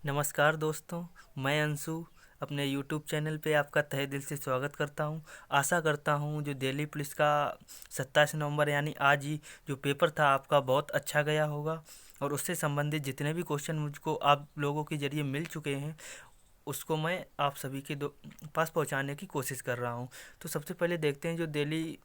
नमस्कार दोस्तों, मैं अंशु अपने यूट्यूब चैनल पे आपका तहे दिल से स्वागत करता हूं। आशा करता हूं जो दिल्ली पुलिस का 27 नवंबर यानी आज ही जो पेपर था आपका बहुत अच्छा गया होगा और उससे संबंधित जितने भी क्वेश्चन मुझको आप लोगों के ज़रिए मिल चुके हैं उसको मैं आप सभी के पास पहुंचाने की कोशिश कर रहा हूं। तो सबसे पहले देखते हैं जो दिल्ली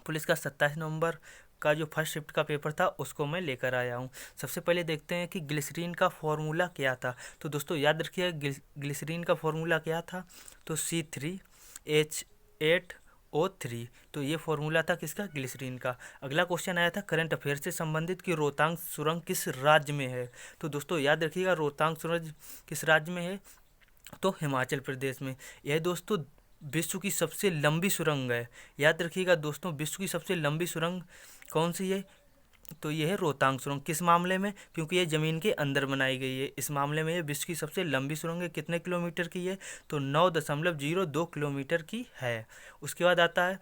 पुलिस का 27 नवंबर का जो फर्स्ट शिफ्ट का पेपर था उसको मैं लेकर आया हूँ। सबसे पहले देखते हैं कि ग्लिसरीन का फॉर्मूला क्या था। तो दोस्तों याद रखिए ग्लिसरीन का फॉर्मूला क्या था, तो C3H8O3। तो ये फॉर्मूला था किसका, ग्लिसरीन का। अगला क्वेश्चन आया था करंट अफेयर से संबंधित कि रोहतांग सुरंग किस राज्य में है। तो दोस्तों याद रखिएगा रोहतांग सुरंग किस राज्य में है, तो हिमाचल प्रदेश में। यह दोस्तों विश्व की सबसे लंबी सुरंग है। याद रखिएगा दोस्तों विश्व की सबसे लंबी सुरंग कौन सी है, तो यह है रोहतांग सुरंग। किस मामले में, क्योंकि ये ज़मीन के अंदर बनाई गई है, इस मामले में ये विश्व की सबसे लंबी सुरंग है। कितने किलोमीटर की है, तो 9.02 किलोमीटर की है। उसके बाद आता है,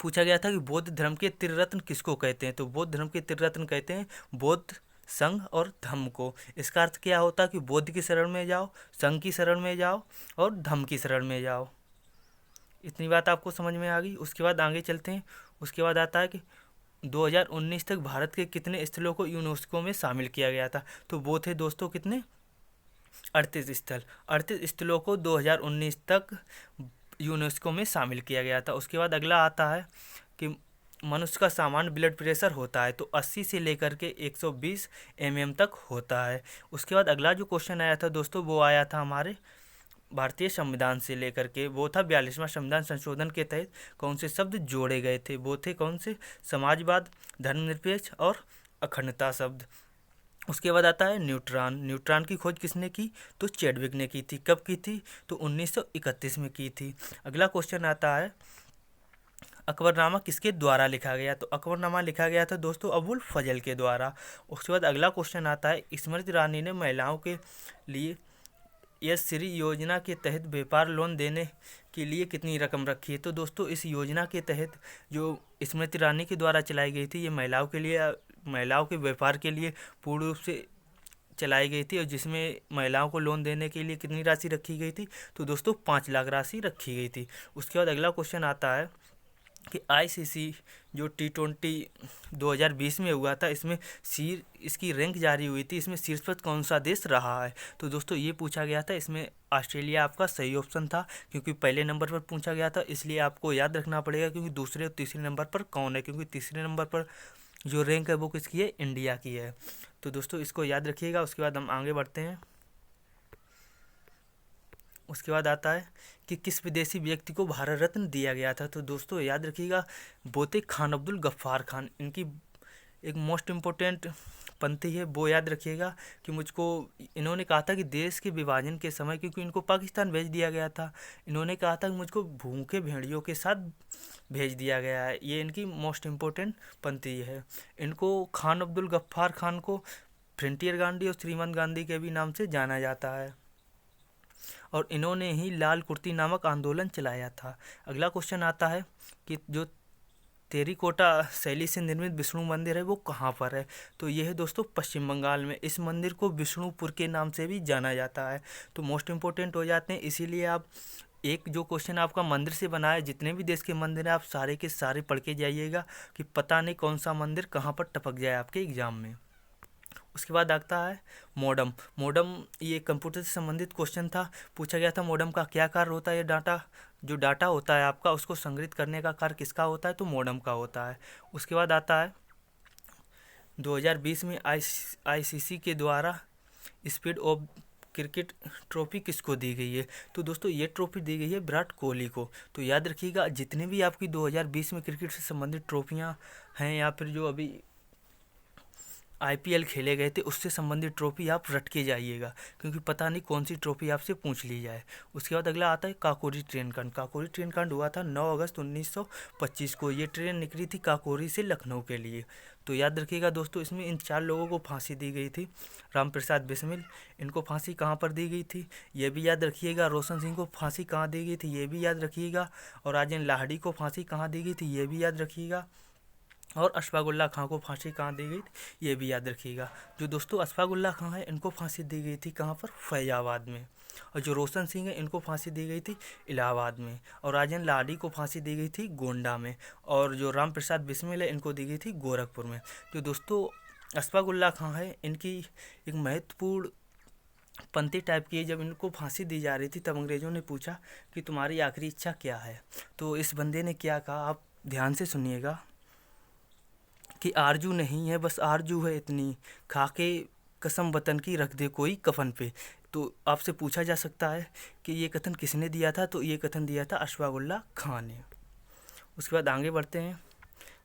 पूछा गया था कि बौद्ध धर्म के त्रिरत्न किसको कहते हैं। तो बौद्ध धर्म के त्रिरत्न कहते हैं बौद्ध, संघ और धम्म को। इसका अर्थ क्या होता है कि बौद्ध की शरण में जाओ, संघ की शरण में जाओ और धम्म की शरण में जाओ। इतनी बात आपको समझ में आ गई। उसके बाद आगे चलते हैं। उसके बाद आता है कि 2019 तक भारत के कितने स्थलों को यूनेस्को में शामिल किया गया था। तो वो थे दोस्तों कितने, 38 स्थल। 38 स्थलों को 2019 तक यूनेस्को में शामिल किया गया था। उसके बाद अगला आता है कि मनुष्य का सामान्य ब्लड प्रेशर होता है, तो 80 से लेकर के 120 mm तक होता है। उसके बाद अगला जो क्वेश्चन आया था दोस्तों वो आया था हमारे भारतीय संविधान से लेकर के, वो था 42वां संविधान संशोधन के तहत कौन से शब्द जोड़े गए थे। वो थे कौन से, समाजवाद, धर्मनिरपेक्ष और अखंडता शब्द। उसके बाद आता है न्यूट्रॉन। न्यूट्रॉन की खोज किसने की, तो चैडविक ने की थी। कब की थी, तो 1931 में की थी। अगला क्वेश्चन आता है अकबरनामा किसके द्वारा लिखा गया। तो अकबरनामा लिखा गया था दोस्तों अबुल फजल के द्वारा। उसके बाद अगला क्वेश्चन आता है स्मृति ईरानी ने महिलाओं के लिए यस श्री योजना के तहत व्यापार लोन देने के लिए कितनी रकम रखी है। तो दोस्तों इस योजना के तहत जो स्मृति ईरानी के द्वारा चलाई गई थी, ये महिलाओं के लिए, महिलाओं के व्यापार के लिए पूर्ण रूप से चलाई गई थी, और जिसमें महिलाओं को लोन देने के लिए कितनी राशि रखी गई थी, तो दोस्तों 5 लाख राशि रखी गई थी। उसके बाद अगला क्वेश्चन आता है कि आईसीसी जो T20 2020 में हुआ था, इसमें इसकी रैंक जारी हुई थी, इसमें शीर्ष पर कौन सा देश रहा है। तो दोस्तों ये पूछा गया था, इसमें ऑस्ट्रेलिया आपका सही ऑप्शन था, क्योंकि पहले नंबर पर पूछा गया था, इसलिए आपको याद रखना पड़ेगा क्योंकि दूसरे और तीसरे नंबर पर कौन है, क्योंकि तीसरे नंबर पर जो रैंक है वो किसकी है, इंडिया की है। तो दोस्तों इसको याद रखिएगा। उसके बाद हम आगे बढ़ते हैं। उसके बाद आता है कि किस विदेशी व्यक्ति को भारत रत्न दिया गया था। तो दोस्तों याद रखिएगा वो थे खान अब्दुल गफ्फार खान। इनकी एक मोस्ट इम्पोर्टेंट पंक्ति है, वो याद रखिएगा कि मुझको, इन्होंने कहा था कि देश के विभाजन के समय, क्योंकि इनको पाकिस्तान भेज दिया गया था, इन्होंने कहा था कि मुझको भूखे भेड़ियों के साथ भेज दिया गया है। ये इनकी मोस्ट इम्पोर्टेंट पंक्ति है। इनको खान अब्दुल गफ्फार खान को फ्रंटियर गांधी और श्रीमंत गांधी के भी नाम से जाना जाता है, और इन्होंने ही लाल कुर्ती नामक आंदोलन चलाया था। अगला क्वेश्चन आता है कि जो तेरिकोटा शैली से निर्मित विष्णु मंदिर है वो कहाँ पर है। तो ये है दोस्तों पश्चिम बंगाल में। इस मंदिर को विष्णुपुर के नाम से भी जाना जाता है। तो मोस्ट इम्पोर्टेंट हो जाते हैं, इसीलिए आप एक जो क्वेश्चन आपका मंदिर से बना है, जितने भी देश के मंदिर हैं आप सारे के सारे पढ़ के जाइएगा कि पता नहीं कौन सा मंदिर कहाँ पर टपक जाए आपके एग्जाम में। उसके बाद आता है मॉडम। मॉडम ये कंप्यूटर से संबंधित क्वेश्चन था, पूछा गया था मॉडम का क्या कार्य होता है। ये डाटा, जो डाटा होता है आपका उसको संग्रहित करने का कार्य किसका होता है, तो मॉडम का होता है। उसके बाद आता है 2020 में आईसीसी के द्वारा स्पीड ऑफ क्रिकेट ट्रॉफी किसको दी गई है। तो दोस्तों ये ट्रॉफी दी गई है विराट कोहली को। तो याद रखिएगा जितने भी आपकी 2020 में क्रिकेट से संबंधित ट्रॉफियाँ हैं, या फिर जो अभी आईपीएल खेले गए थे उससे संबंधित ट्रॉफी आप रट के जाइएगा, क्योंकि पता नहीं कौन सी ट्रॉफी आपसे पूछ ली जाए। उसके बाद अगला आता है काकोरी ट्रेन कांड। काकोरी ट्रेन कांड हुआ था 9 अगस्त 1925 को। ये ट्रेन निकली थी काकोरी से लखनऊ के लिए। तो याद रखिएगा दोस्तों इसमें इन 4 लोगों को फांसी दी गई थी। राम प्रसाद बिस्मिल, इनको फांसी कहाँ पर दी गई थी ये भी याद रखिएगा। रोशन सिंह को फांसी कहाँ दी गई थी ये भी याद रखिएगा। और राजेंद्र लाहिड़ी को फांसी कहाँ दी गई थी ये भी याद रखिएगा। और अशफाकुल्ला खां को फांसी कहाँ दी गई थी, ये भी याद रखिएगा। जो दोस्तों अशफाकुल्ला खां है, इनको फांसी दी गई थी कहाँ पर, फैजाबाद में। और जो रोशन सिंह है, इनको फांसी दी गई थी इलाहाबाद में। और राजन लाडी को फांसी दी गई थी गोंडा में। और जो राम प्रसाद बिस्मिल है, इनको दी गई थी गोरखपुर में। जो दोस्तों अशफाकुल्ला खां है, इनकी एक महत्वपूर्ण पंक्ति टाइप की है। जब इनको फांसी दी जा रही थी तब अंग्रेज़ों ने पूछा कि तुम्हारी आखिरी इच्छा क्या है। तो इस बंदे ने क्या कहा, आप ध्यान से सुनिएगा, कि आरजू नहीं है बस आरजू है इतनी, खाके कसम वतन की रख दे कोई कफन पे। तो आपसे पूछा जा सकता है कि ये कथन किसने दिया था, तो ये कथन दिया था अशफाकुल्ला खां ने। उसके बाद आगे बढ़ते हैं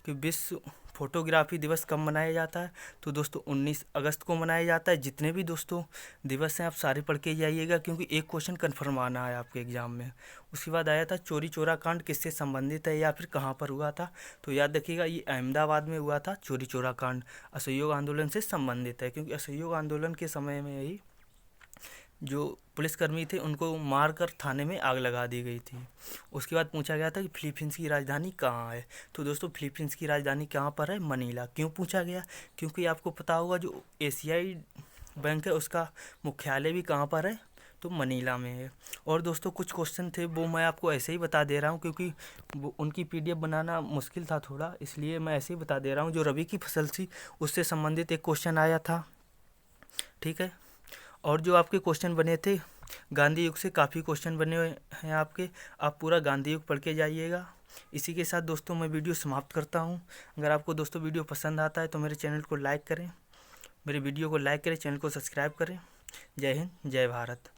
कि विश्व फोटोग्राफी दिवस कब मनाया जाता है। तो दोस्तों 19 अगस्त को मनाया जाता है। जितने भी दोस्तों दिवस हैं आप सारे पढ़ के जाइएगा, क्योंकि एक क्वेश्चन कन्फर्म आना है आपके एग्जाम में। उसके बाद आया था चोरी चोरा कांड किससे संबंधित है या फिर कहाँ पर हुआ था। तो याद रखिएगा ये अहमदाबाद में हुआ था चोरी चोरा कांड। असहयोग आंदोलन से संबंधित है, क्योंकि असहयोग आंदोलन के समय में ही जो पुलिसकर्मी थे उनको मारकर थाने में आग लगा दी गई थी। उसके बाद पूछा गया था कि फिलीपींस की राजधानी कहाँ है। तो दोस्तों फिलीपींस की राजधानी कहाँ पर है, मनीला। क्यों पूछा गया, क्योंकि आपको पता होगा जो एशियाई बैंक है उसका मुख्यालय भी कहाँ पर है, तो मनीला में है। और दोस्तों कुछ क्वेश्चन थे वो मैं आपको ऐसे ही बता दे रहा हूँ, क्योंकि वो उनकी पीडीएफ बनाना मुश्किल था थोड़ा, इसलिए मैं ऐसे ही बता दे रहा हूँ। जो रबी की फसल थी उससे संबंधित एक क्वेश्चन आया था, ठीक है। और जो आपके क्वेश्चन बने थे गांधी युग से, काफ़ी क्वेश्चन बने हुए हैं आपके, आप पूरा गांधी युग पढ़ के जाइएगा। इसी के साथ दोस्तों मैं वीडियो समाप्त करता हूं। अगर आपको दोस्तों वीडियो पसंद आता है तो मेरे चैनल को लाइक करें, मेरे वीडियो को लाइक करें, चैनल को सब्सक्राइब करें। जय हिंद, जय भारत।